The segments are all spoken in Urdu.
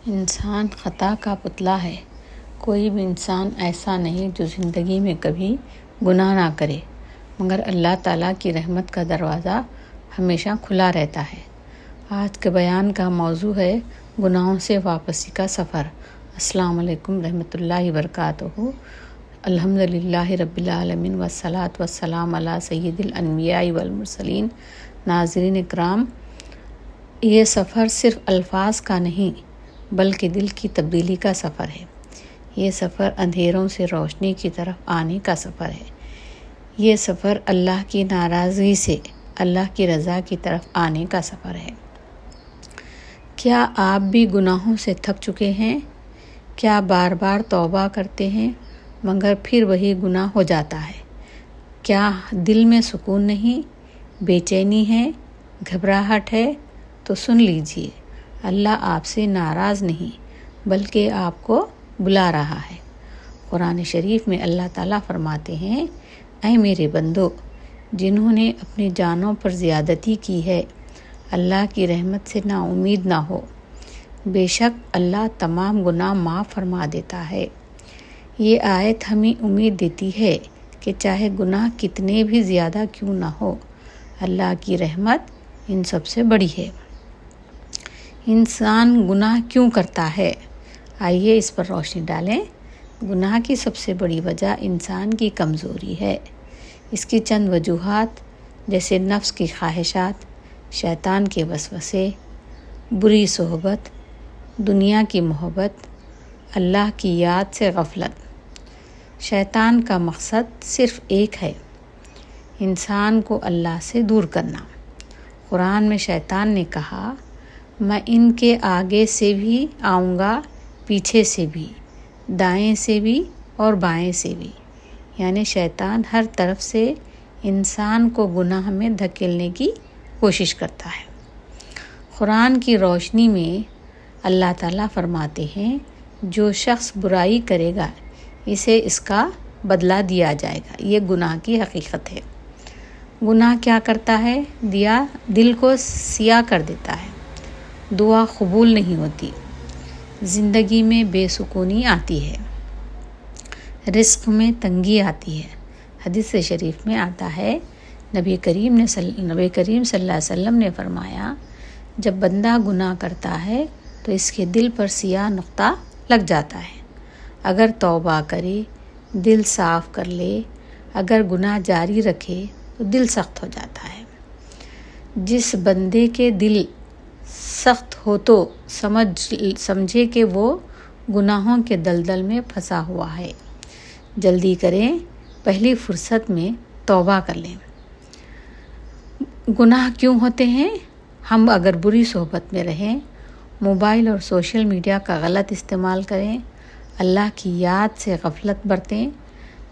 انسان خطا کا پتلا ہے۔ کوئی بھی انسان ایسا نہیں جو زندگی میں کبھی گناہ نہ کرے، مگر اللہ تعالیٰ کی رحمت کا دروازہ ہمیشہ کھلا رہتا ہے۔ آج کے بیان کا موضوع ہے گناہوں سے واپسی کا سفر۔ السلام علیکم رحمۃ اللہ وبرکاتہ۔ الحمدللہ رب العالمین والصلاة والسلام علی سید الانبیاء والمرسلین۔ ناظرین اکرام، یہ سفر صرف الفاظ کا نہیں بلکہ دل کی تبدیلی کا سفر ہے۔ یہ سفر اندھیروں سے روشنی کی طرف آنے کا سفر ہے۔ یہ سفر اللہ کی ناراضگی سے اللہ کی رضا کی طرف آنے کا سفر ہے۔ کیا آپ بھی گناہوں سے تھک چکے ہیں؟ کیا بار بار توبہ کرتے ہیں مگر پھر وہی گناہ ہو جاتا ہے؟ کیا دل میں سکون نہیں، بے چینی ہے، گھبراہٹ ہے؟ تو سن لیجئے، اللہ آپ سے ناراض نہیں بلکہ آپ کو بلا رہا ہے۔ قرآن شریف میں اللہ تعالیٰ فرماتے ہیں، اے میرے بندو، جنہوں نے اپنی جانوں پر زیادتی کی ہے، اللہ کی رحمت سے نا امید نہ ہو۔ بے شک اللہ تمام گناہ معاف فرما دیتا ہے۔ یہ آیت ہمیں امید دیتی ہے کہ چاہے گناہ کتنے بھی زیادہ کیوں نہ ہو، اللہ کی رحمت ان سب سے بڑی ہے۔ انسان گناہ کیوں کرتا ہے؟ آئیے اس پر روشنی ڈالیں۔ گناہ کی سب سے بڑی وجہ انسان کی کمزوری ہے۔ اس کی چند وجوہات جیسے نفس کی خواہشات، شیطان کے وسوسے، بری صحبت، دنیا کی محبت، اللہ کی یاد سے غفلت۔ شیطان کا مقصد صرف ایک ہے، انسان کو اللہ سے دور کرنا۔ قرآن میں شیطان نے کہا، میں ان کے آگے سے بھی آؤں گا، پیچھے سے بھی، دائیں سے بھی اور بائیں سے بھی۔ یعنی شیطان ہر طرف سے انسان کو گناہ میں دھکیلنے کی کوشش کرتا ہے۔ قرآن کی روشنی میں اللہ تعالیٰ فرماتے ہیں، جو شخص برائی کرے گا اسے اس کا بدلہ دیا جائے گا۔ یہ گناہ کی حقیقت ہے۔ گناہ کیا کرتا ہے؟ دل کو سیاہ کر دیتا ہے، دعا قبول نہیں ہوتی، زندگی میں بے سکونی آتی ہے، رزق میں تنگی آتی ہے۔ حدیث شریف میں آتا ہے، نبی کریم صلی اللہ علیہ وسلم نے فرمایا، جب بندہ گناہ کرتا ہے تو اس کے دل پر سیاہ نقطہ لگ جاتا ہے۔ اگر توبہ کرے، دل صاف کر لے، اگر گناہ جاری رکھے تو دل سخت ہو جاتا ہے۔ جس بندے کے دل سخت ہو تو سمجھے کہ وہ گناہوں کے دلدل میں پھنسا ہوا ہے۔ جلدی کریں، پہلی فرصت میں توبہ کر لیں۔ گناہ کیوں ہوتے ہیں؟ ہم اگر بری صحبت میں رہیں، موبائل اور سوشل میڈیا کا غلط استعمال کریں، اللہ کی یاد سے غفلت برتیں،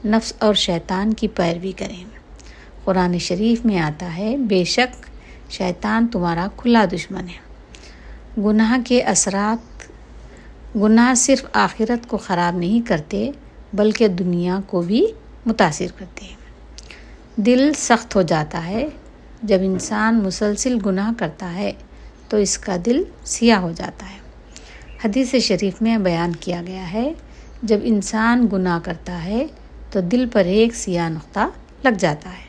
نفس اور شیطان کی پیروی کریں۔ قرآن شریف میں آتا ہے، بے شک شیطان تمہارا کھلا دشمن ہے۔ گناہ کے اثرات، گناہ صرف آخرت کو خراب نہیں کرتے بلکہ دنیا کو بھی متاثر کرتے ہیں۔ دل سخت ہو جاتا ہے۔ جب انسان مسلسل گناہ کرتا ہے تو اس کا دل سیاہ ہو جاتا ہے۔ حدیث شریف میں بیان کیا گیا ہے، جب انسان گناہ کرتا ہے تو دل پر ایک سیاہ نقطہ لگ جاتا ہے۔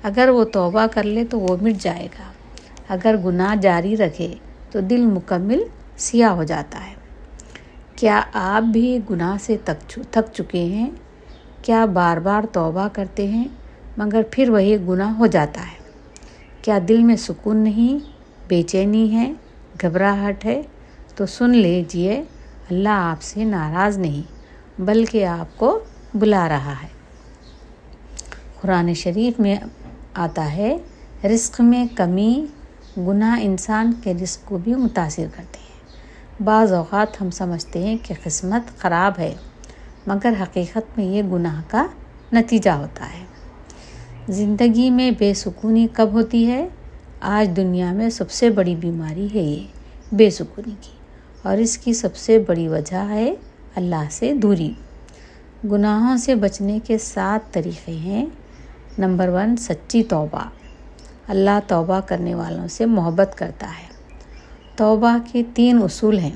اگر وہ توبہ کر لے تو وہ مٹ جائے گا، اگر گناہ جاری رکھے تو دل مکمل سیاہ ہو جاتا ہے۔ کیا آپ بھی گناہ سے تھک چکے ہیں؟ کیا بار بار توبہ کرتے ہیں مگر پھر وہی گناہ ہو جاتا ہے؟ کیا دل میں سکون نہیں، بے چینی ہے، گھبراہٹ ہے؟ تو سن لیجئے، اللہ آپ سے ناراض نہیں بلکہ آپ کو بلا رہا ہے۔ قرآن شریف میں آتا ہے، رزق میں کمی، گناہ انسان کے رزق کو بھی متاثر کرتے ہیں۔ بعض اوقات ہم سمجھتے ہیں کہ قسمت خراب ہے مگر حقیقت میں یہ گناہ کا نتیجہ ہوتا ہے۔ زندگی میں بے سکونی کب ہوتی ہے؟ آج دنیا میں سب سے بڑی بیماری ہے یہ بے سکونی کی، اور اس کی سب سے بڑی وجہ ہے اللہ سے دوری۔ گناہوں سے بچنے کے 7 طریقے ہیں۔ نمبر 1، سچی توبہ۔ اللہ توبہ کرنے والوں سے محبت کرتا ہے۔ توبہ کے 3 اصول ہیں۔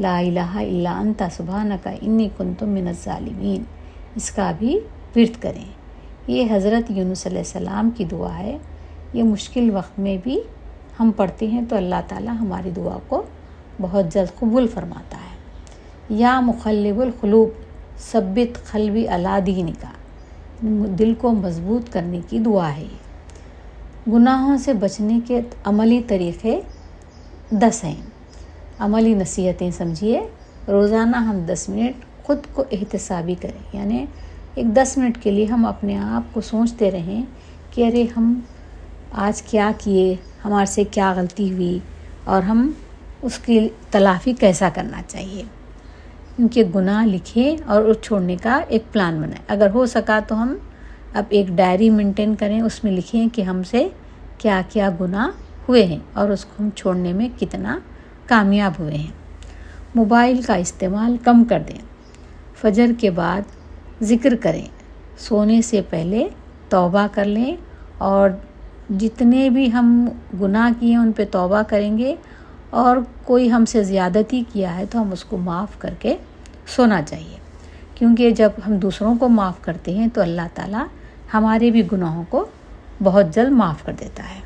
لا الہ الا انت سبحانک انی کنت من الظالمین، اس کا بھی ورد کریں۔ یہ حضرت یونس علیہ السلام کی دعا ہے، یہ مشکل وقت میں بھی ہم پڑھتے ہیں تو اللہ تعالیٰ ہماری دعا کو بہت جلد قبول فرماتا ہے۔ یا مقلب القلوب ثبت قلبی علی دینک، دل کو مضبوط کرنے کی دعا ہے۔ گناہوں سے بچنے کے عملی طریقے 10 ہیں، عملی نصیحتیں سمجھیے۔ روزانہ ہم 10 منٹ خود کو احتسابی کریں، یعنی ایک 10 منٹ کے لیے ہم اپنے آپ کو سوچتے رہیں کہ ارے ہم آج کیا کیے، ہمارے سے کیا غلطی ہوئی اور ہم اس کی تلافی کیسا کرنا چاہیے۔ ان کے گناہ لکھیں اور اس چھوڑنے کا ایک پلان بنائیں۔ اگر ہو سکا تو ہم اب ایک ڈائری مینٹین کریں، اس میں لکھیں کہ ہم سے کیا کیا گناہ ہوئے ہیں اور اس کو ہم چھوڑنے میں کتنا کامیاب ہوئے ہیں۔ موبائل کا استعمال کم کر دیں، فجر کے بعد ذکر کریں، سونے سے پہلے توبہ کر لیں، اور جتنے بھی ہم گناہ کیے ان پہ توبہ کریں گے، اور کوئی ہم سے زیادتی کیا ہے تو ہم اس کو معاف کر کے سونا چاہیے، کیونکہ جب ہم دوسروں کو معاف کرتے ہیں تو اللہ تعالیٰ ہمارے بھی گناہوں کو بہت جلد معاف کر دیتا ہے۔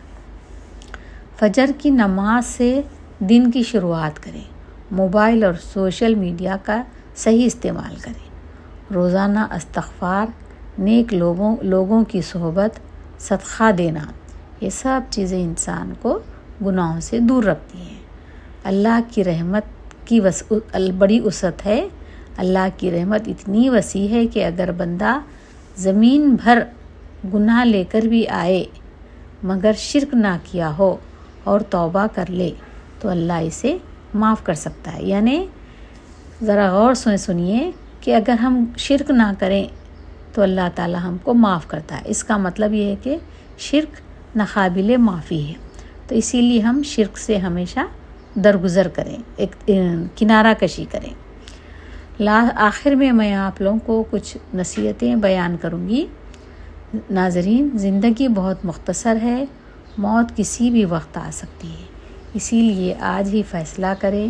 فجر کی نماز سے دن کی شروعات کریں، موبائل اور سوشل میڈیا کا صحیح استعمال کریں، روزانہ استغفار، نیک لوگوں کی صحبت، صدقہ دینا، یہ سب چیزیں انسان کو گناہوں سے دور رکھتی ہیں۔ اللہ کی رحمت کی بڑی وسعت ہے، اللہ کی رحمت اتنی وسیع ہے کہ اگر بندہ زمین بھر گناہ لے کر بھی آئے مگر شرک نہ کیا ہو اور توبہ کر لے تو اللہ اسے معاف کر سکتا ہے۔ یعنی ذرا غور سے سنیے کہ اگر ہم شرک نہ کریں تو اللہ تعالیٰ ہم کو معاف کرتا ہے، اس کا مطلب یہ ہے کہ شرک ناقابل معافی ہے، تو اسی لیے ہم شرک سے ہمیشہ درگزر کریں، ایک کنارہ کشی کریں۔ آخر میں میں آپ لوگوں کو کچھ نصیحتیں بیان کروں گی۔ ناظرین، زندگی بہت مختصر ہے، موت کسی بھی وقت آ سکتی ہے، اسی لیے آج ہی فیصلہ کریں،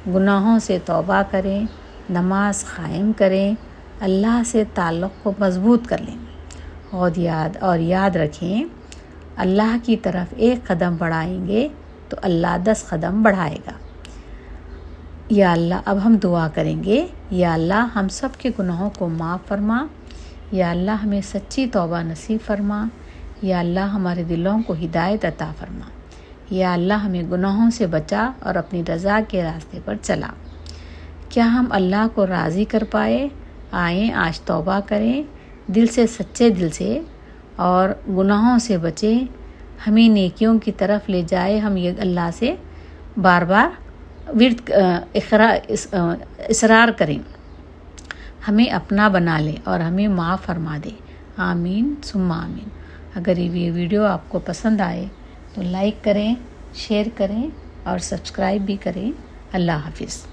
گناہوں سے توبہ کریں، نماز قائم کریں، اللہ سے تعلق کو مضبوط کر لیں، اور یاد رکھیں اللہ کی طرف ایک قدم بڑھائیں گے تو اللہ 10 قدم بڑھائے گا۔ یا اللہ، اب ہم دعا کریں گے، یا اللہ ہم سب کے گناہوں کو معاف فرما، یا اللہ ہمیں سچی توبہ نصیب فرما، یا اللہ ہمارے دلوں کو ہدایت عطا فرما، یا اللہ ہمیں گناہوں سے بچا اور اپنی رضا کے راستے پر چلا۔ کیا ہم اللہ کو راضی کر پائے؟ آئیں آج توبہ کریں دل سے، سچے دل سے، اور گناہوں سے بچیں، ہمیں نیکیوں کی طرف لے جائے۔ ہم یہ اللہ سے بار بار اصرار کریں، ہمیں اپنا بنا لے اور ہمیں معاف فرما دے۔ آمین ثم آمین۔ اگر یہ ویڈیو آپ کو پسند آئے تو لائک کریں، شیئر کریں اور سبسکرائب بھی کریں۔ اللہ حافظ۔